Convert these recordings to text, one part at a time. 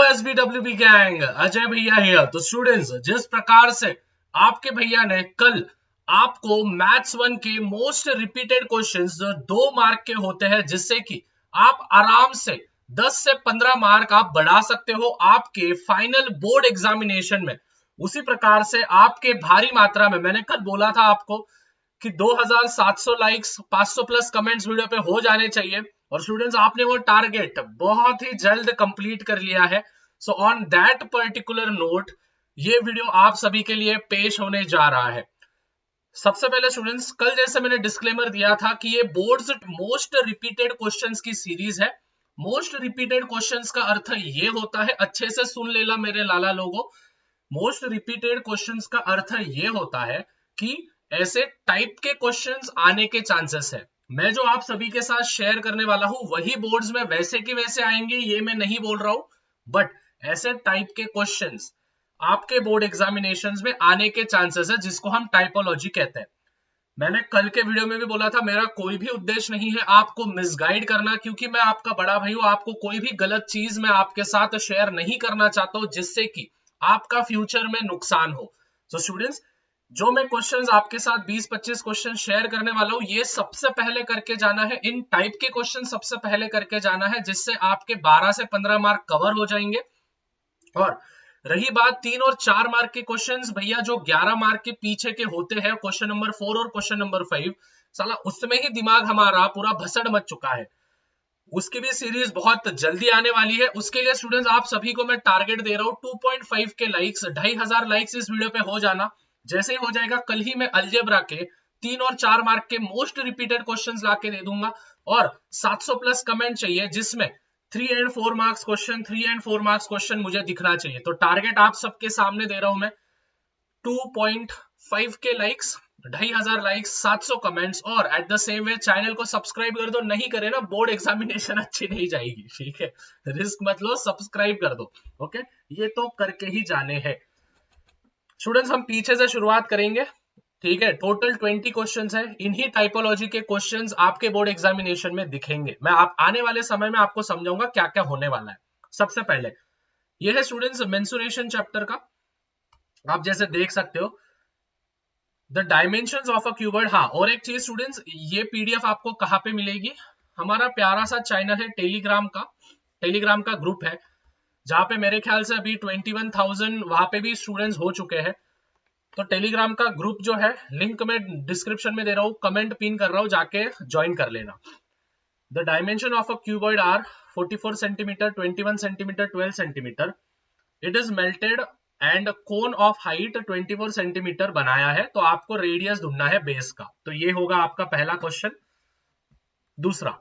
SBWB gang, Ajay भैया here. तो students, जिस प्रकार से आपके भैया ने कल आपको मैथ्स 1 के मोस्ट रिपीटेड क्वेश्चंस जो 2 मार्क के होते हैं, जिससे कि आप आराम से 10 से 15 मार्क आप बढ़ा सकते हो आपके फाइनल बोर्ड एग्जामिनेशन में, उसी प्रकार से आपके भारी मात्रा में मैंने कल बोला था आपको कि 2700 लाइक्स 500 प्लस कमेंट्स वीडियो पे हो जाने चाहिए, और स्टूडेंट्स आपने वो टारगेट बहुत ही जल्द कंप्लीट कर लिया है। So on that particular note ये वीडियो आप सभी के लिए पेश होने जा रहा है। सबसे पहले स्टूडेंट्स, कल जैसे मैंने डिस्क्लेमर दिया था कि ये बोर्ड्स मोस्ट रिपीटेड क्वेश्चंस की सीरीज है। मोस्ट रिपीटेड क्वेश्चंस का अर्थ ये होता है, अच्छे से सुन लेना मेरे लाला लोगों, मोस्ट रिपीटेड क्वेश्चंस का अर्थ ये होता है कि ऐसे टाइप के क्वेश्चंस आने के चांसेस है। मैं जो आप सभी के साथ शेयर करने वाला हूं वही बोर्ड्स में वैसे के वैसे आएंगे, ये मैं नहीं बोल रहा हूं, बट ऐसे टाइप के क्वेश्चंस आपके बोर्ड एग्जामिनेशंस में आने के चांसेस है, जिसको हम टाइपोलॉजी कहते हैं। मैंने कल के वीडियो में भी बोला था, मेरा कोई भी उद्देश्य नहीं है आपको मिसगाइड करना, क्योंकि मैं आपका बड़ा भाई हूं। आपको कोई भी गलत चीज मैं आपके साथ शेयर नहीं करना चाहता हूं जिससे कि आपका फ्यूचर में नुकसान हो। सो स्टूडेंट्स, जो मैं क्वेश्चंस आपके साथ 20-25 क्वेश्चन शेयर करने वाला हूं, ये सबसे पहले करके जाना है, इन टाइप के क्वेश्चन सबसे पहले करके जाना है, जिससे आपके 12 से 15 मार्क कवर हो जाएंगे। और रही बात 3 और 4 मार्क के क्वेश्चंस, भैया जो 11 मार्क के पीछे के होते हैं, क्वेश्चन नंबर 4 और क्वेश्चन नंबर 5, साला उसमें ही दिमाग हमारा पूरा भसड़ मच चुका है। उसकी भी सीरीज बहुत जल्दी आने वाली है। उसके लिए स्टूडेंट्स आप सभी को मैं टारगेट दे रहा हूं 2.5 के लाइक्स, 2500 लाइक्स इस वीडियो पे हो जाना। जैसे ही हो जाएगा, कल ही मैं अलजेब्रा के 3 और 4 मार्क के मोस्ट रिपीटेड क्वेश्चंस लाके दे दूंगा, और 700 प्लस कमेंट चाहिए जिसमें 3 and 4 marks question, 3 and 4 marks question मुझे दिखना चाहिए। तो टारगेट आप सबके सामने दे रहा हूं मैं 2.5 के लाइक्स, 2500 लाइक्स, 700 कमेंट्स, और at the same way channel को सब्सक्राइब कर दो। नहीं करे ना, बोर्ड एग्जामिनेशन अच्छी नहीं जाएगी, ठीक है? रिस्क मत लो, सब्सक्राइब कर दो। ओके, ये तो करके ही जाने हैं। स्टूडेंट्स, हम पीछे से शुरुआत करेंगे, ठीक है? टोटल 20 क्वेश्चंस है। इन्हीं टाइपोलॉजी के क्वेश्चंस आपके बोर्ड एग्जामिनेशन में दिखेंगे। मैं आप आने वाले समय में आपको समझाऊंगा क्या क्या होने वाला है। सबसे पहले ये है स्टूडेंट्स मेंसुरेशन चैप्टर का। आप जैसे देख सकते हो the dimensions of a cuboid. हाँ, और एक चीज स्टूडेंट्स, ये पीडीएफ आपको कहाँ पे मिलेगी? हमारा प्यारा सा चैनल है टेलीग्राम का ग्रुप है, जहां पे मेरे ख्याल से अभी 21,000 वहां पे भी स्टूडेंट्स हो चुके हैं। तो टेलीग्राम का ग्रुप जो है, लिंक में डिस्क्रिप्शन में दे रहा हूँ, कमेंट पिन कर रहा हूँ, जाके ज्वाइन कर लेना। The dimension of a cuboid are 44 centimetre, 21 centimetre, 12 centimetre. It is melted and cone of height 24 centimetre बनाया है। तो आपको रेडियस ढूंढना है बेस का। तो ये होगा आपका पहला क्वेश्चन। दूसरा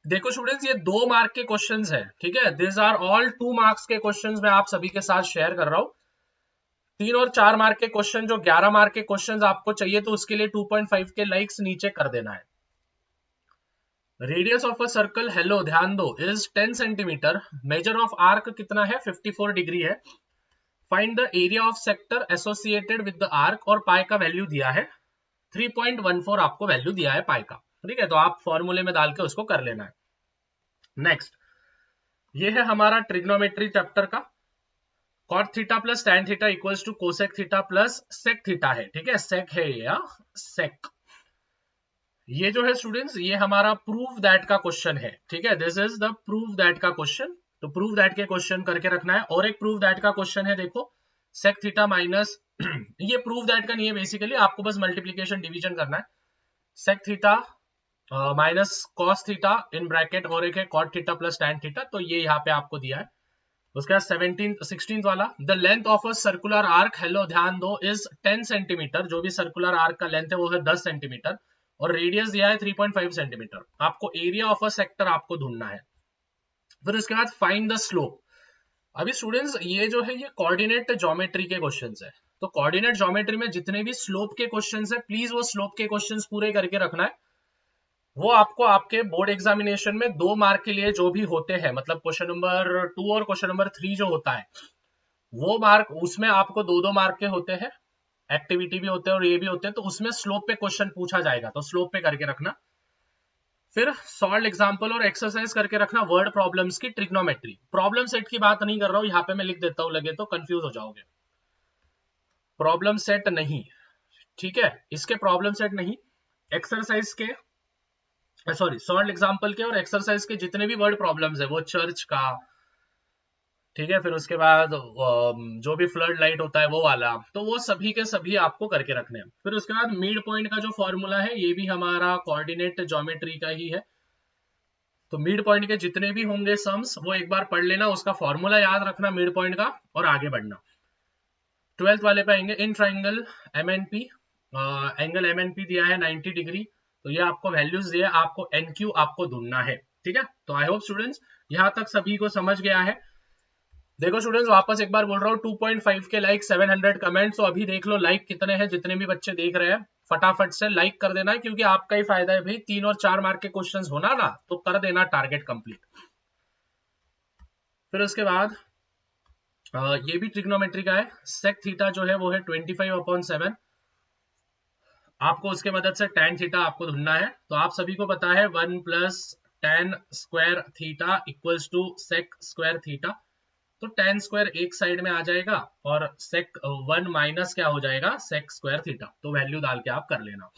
देखो स्टूडेंट्स, ये 2 मार्क के क्वेश्चंस है, ठीक है? दिस आर ऑल 2 मार्क्स के क्वेश्चंस मैं आप सभी के साथ शेयर कर रहा हूं। 3 और 4 मार्क के क्वेश्चन, जो 11 मार्क के क्वेश्चन आपको चाहिए, तो उसके लिए 2.5 के लाइक्स नीचे कर देना है। Radius of a circle, hello ध्यान दो, is 10 centimetre. Measure of arc कितना है? 54 डिग्री है। Find the area of sector associated with the arc, और पाई का वैल्यू दिया है 3.14 आपको वैल्यू दिया है पाई का, ठीक है? तो आप फॉर्मूले में डाल के उसको कर लेना है। नेक्स्ट, ये है हमारा ट्रिग्नोमेट्री चैप्टर का। Cot theta plus tan theta equals to cosec theta plus sec theta है, ठीक है? सेक है या सेक। ये जो है स्टूडेंट्स, ये हमारा प्रूव दैट का क्वेश्चन है, ठीक है? This is the prove that का क्वेश्चन। तो प्रूव दैट के क्वेश्चन करके रखना है। और एक प्रूव दैट का क्वेश्चन है, देखो, सेक थीटा माइनस ये प्रूव दैट का नहीं है, बेसिकली आपको बस मल्टीप्लीकेशन डिवीजन करना है। Sec theta minus cos theta in bracket, और एक है cot theta plus tan theta. तो ये यहाँ पे आपको दिया है। उसके बाद 16th वाला, the length of a circular arc, hello ध्यान दो, इज 10 सेंटीमीटर। जो भी सर्कुलर आर्क का लेंथ है वो है 10 सेंटीमीटर, और रेडियस दिया है 3.5 सेंटीमीटर। आपको एरिया ऑफ अ सेक्टर आपको ढूंढना है। फिर उसके बाद फाइंड द स्लोप। अभी स्टूडेंट्स, ये जो है ये कोऑर्डिनेट ज्योमेट्री के क्वेश्चंस है। तो कोऑर्डिनेट ज्योमेट्री में जितने भी स्लोप के क्वेश्चंस है, प्लीज वो स्लोप के क्वेश्चंस पूरे करके रखना है। वो आपको आपके बोर्ड एग्जामिनेशन में 2 मार्क के लिए जो भी होते हैं, मतलब क्वेश्चन नंबर 2 और क्वेश्चन नंबर 3 जो होता है, वो मार्क उसमें आपको 2-2 मार्क के होते हैं। एक्टिविटी भी होते हैं और ये भी होते हैं। तो उसमें स्लोप पे क्वेश्चन पूछा जाएगा, तो स्लोप पे करके रखना। फिर सॉल्व एग्जाम्पल और एक्सरसाइज करके रखना वर्ड प्रॉब्लम्स की ट्रिग्नोमेट्री। प्रॉब्लम सेट की बात नहीं कर रहा हूं, यहाँ पे मैं लिख देता हूं, लगे तो कंफ्यूज हो जाओगे। प्रॉब्लम सेट नहीं, ठीक है, इसके प्रॉब्लम सेट नहीं, एक्सरसाइज के, सॉरी सॉल्व एग्जाम्पल के और एक्सरसाइज के जितने भी वर्ड प्रॉब्लम्स है, वो चर्च का, ठीक है, फिर उसके बाद जो भी फ्लड लाइट होता है वो वाला, तो वो सभी के सभी आपको करके रखने हैं। फिर उसके बाद मिड पॉइंट का जो फॉर्मूला है ये भी हमारा कोऑर्डिनेट ज्योमेट्री का ही है, तो मिड पॉइंट के जितने भी होंगे सम्स वो एक बार पढ़ लेना, उसका फॉर्मूला याद रखना मिड पॉइंट का और आगे बढ़ना। 12th वाले पे आएंगे, in triangle MNP, angle MNP दिया है 90 डिग्री, तो ये आपको वैल्यूज दिया है, आपको NQ आपको ढूंढना है, ठीक है। तो आई होप स्टूडेंट्स यहां तक सभी को समझ गया है। देखो स्टूडेंट्स वापस एक बार बोल रहा हूँ, 2.5 के लाइक, 700 कमेंट्स, तो अभी देख लो लाइक कितने हैं, जितने भी बच्चे देख रहे हैं फटाफट से लाइक कर देना है, क्योंकि आपका ही फायदा है भाई, 3 और 4 मार्क के क्वेश्चंस होना ना, तो कर देना टारगेट कंप्लीट। फिर उसके बाद ये भी ट्रिग्नोमेट्री का है, सेक थीटा जो है वो है 25/7, आपको उसके मदद से tan थीटा आपको ढूंढना है। तो आप सभी को पता है 1 + tan square theta equals to sec square theta, तो tan स्क्वायर एक साइड में आ जाएगा और सेक 1 माइनस क्या हो जाएगा, सेक स्क्वायर थीटा, तो वैल्यू डाल के आप कर लेना।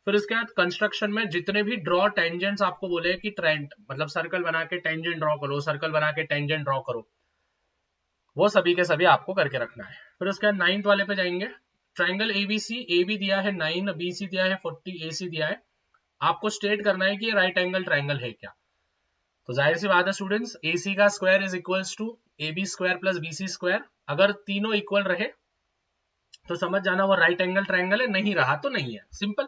फिर उसके बाद कंस्ट्रक्शन में जितने भी ड्रॉ टेंजेंट्स आपको बोले कि ट्रेंड मतलब सर्कल बना के टेंजेंट ड्रॉ करो, सर्कल बना के टेंजेंट ड्रॉ करो, वो सभी के सभी आपको करके रखना है। फिर उसके बाद 9th वाले पे जाएंगे, ट्राइंगल ABC, AB दिया है 9, BC दिया है 40, AC दिया है, आपको स्टेट करना है कि ये राइट एंगल ट्राइंगल है क्या। तो जाहिर सी बात है स्टूडेंट्स, AC का square is equals to AB square plus BC square, अगर तीनों इक्वल रहे तो समझ जाना वो राइट एंगल ट्राइंगल है, नहीं रहा तो नहीं है, सिंपल।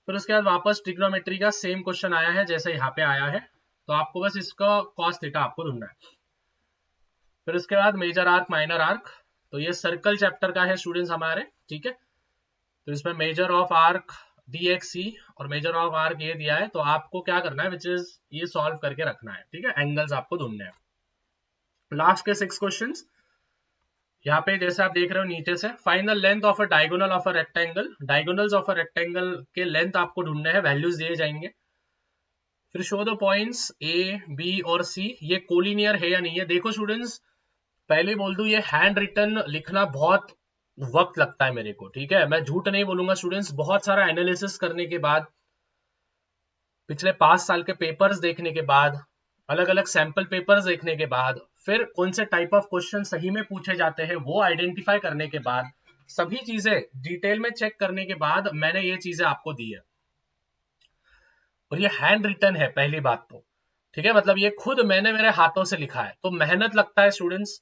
फिर उसके बाद वापस ट्रिग्नोमेट्री का सेम क्वेश्चन आया है जैसे यहाँ पे आया है, तो आपको बस इसका कॉस थीटा आपको ढूंढना है। फिर उसके बाद मेजर आर्क माइनर आर्क, तो ये सर्कल चैप्टर का है स्टूडेंट्स हमारे, ठीक है। तो इसमें मेजर ऑफ आर्क DXC और मेजर ऑफ आर्क ये दिया है, तो आपको क्या करना है, विच इज ये सॉल्व करके रखना है, ठीक है, एंगल्स आपको ढूंढने हैं। लास्ट के 6 क्वेश्चंस यहाँ पे जैसे आप देख रहे हो नीचे से, find the length of a diagonal of a rectangle, diagonals of a rectangle के लेंथ आपको ढूंढने हैं, वैल्यूज दिए जाएंगे। फिर show the points A, B और C, ये कोलिनियर है या नहीं है। देखो स्टूडेंट्स पहले बोल दूं, ये हैंड रिटन लिखना बहुत वक्त लगता है मेरे को, ठीक है, मैं झूठ नहीं बोलूंगा स्टूडेंट्स, बहुत सारा एनालिसिस करने के बाद, पिछले 5 साल के पेपर्स देखने के बाद, अलग अलग सैंपल पेपर्स देखने के बाद, फिर कौन से टाइप ऑफ क्वेश्चन सही में पूछे जाते हैं वो आइडेंटिफाई करने के बाद, सभी चीजें डिटेल में चेक करने के बाद मैंने ये चीजें आपको दी है, और ये हैंड रिटन है पहली बात तो, ठीक है, मतलब ये खुद मैंने मेरे हाथों से लिखा है, तो मेहनत लगता है स्टूडेंट्स,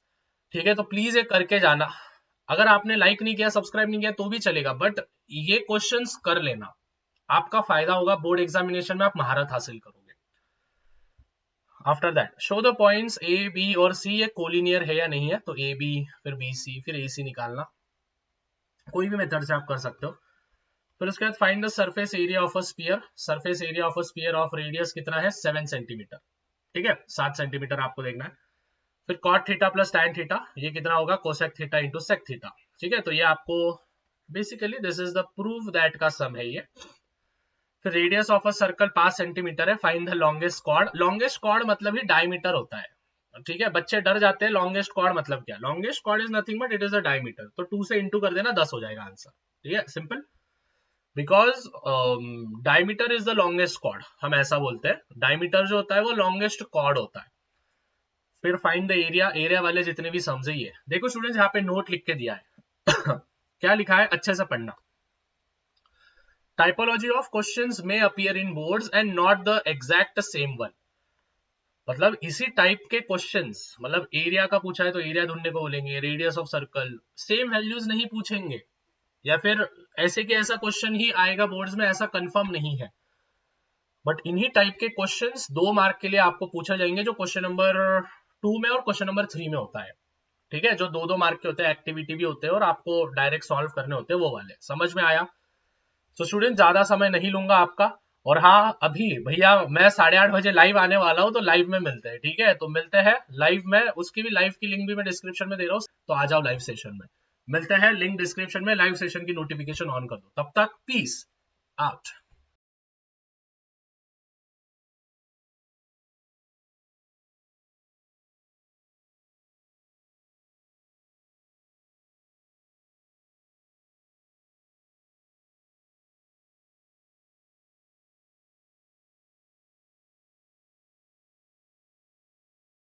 ठीक है, तो प्लीज ये करके जाना। अगर आपने लाइक नहीं किया, सब्सक्राइब नहीं किया तो भी चलेगा, बट ये क्वेश्चंस कर लेना, आपका फायदा होगा, बोर्ड एग्जामिनेशन में आप महारत हासिल करोगे। After that show the points A, B और C, ये कोलिनियर है या नहीं है, तो AB फिर BC फिर AC निकालना, कोई भी मेथड से आप कर सकते हो। फिर उसके बाद find the surface area of a sphere, surface area of a sphere of radius कितना है, 7 सेंटीमीटर, ठीक है, 7 सेंटीमीटर आपको देखना है। फिर cot theta plus tan theta, ये कितना होगा, cosec theta into sec theta, ठीक है, तो ये आपको basically this is the proof that का सम है ये। फिर radius of a circle 5 centimetre है, find the longest chord, longest chord मतलब ही डायमीटर होता है, ठीक है, बच्चे डर जाते हैं लॉन्गेस्ट कॉर्ड मतलब क्या, longest chord is nothing but it is a diameter, तो 2 से इंटू कर देना, 10 हो जाएगा आंसर, ठीक है, simple, because diameter is the longest cord, हम ऐसा बोलते हैं, डायमीटर जो होता है वो लॉन्गेस्ट कॉर्ड होता है। फिर फाइंड द एरिया, एरिया वाले जितने भी समझे, ये देखो स्टूडेंट्स यहाँ पे नोट लिख के दिया है क्या लिखा है, अच्छे से पढ़ना। टाइपोलॉजी ऑफ क्वेश्चंस में appear in boards and not the exact same one, मतलब इसी टाइप के क्वेश्चंस, मतलब एरिया का पूछा है तो एरिया ढूंढने को बोलेंगे, radius of circle, same values नहीं पूछेंगे, या फिर ऐसे के ऐसा क्वेश्चन ही आएगा बोर्ड्स में, ऐसा कंफर्म नहीं है, बट इन्हीं टाइप के क्वेश्चंस 2 मार्क के लिए आपको पूछा जाएंगे, जो क्वेश्चन नंबर 2 में और क्वेश्चन नंबर 3 में होता है, ठीक है, जो 2-2 मार्क के होते हैं, एक्टिविटी भी होते हैं और आपको डायरेक्ट सॉल्व करने होते हैं, वो वाले, समझ में आया। तो स्टूडेंट ज्यादा समय नहीं लूंगा आपका, और हाँ अभी भैया मैं 8:30 बजे लाइव आने वाला हूँ, तो लाइव में मिलते हैं, ठीक है, तो मिलते हैं लाइव में, उसकी भी लाइव की लिंक भी मैं डिस्क्रिप्शन में दे रहा हूँ, तो आ जाओ लाइव सेशन में, मिलते हैं, लिंक डिस्क्रिप्शन में, लाइव सेशन की नोटिफिकेशन ऑन कर दो, तब तक पीस आउट।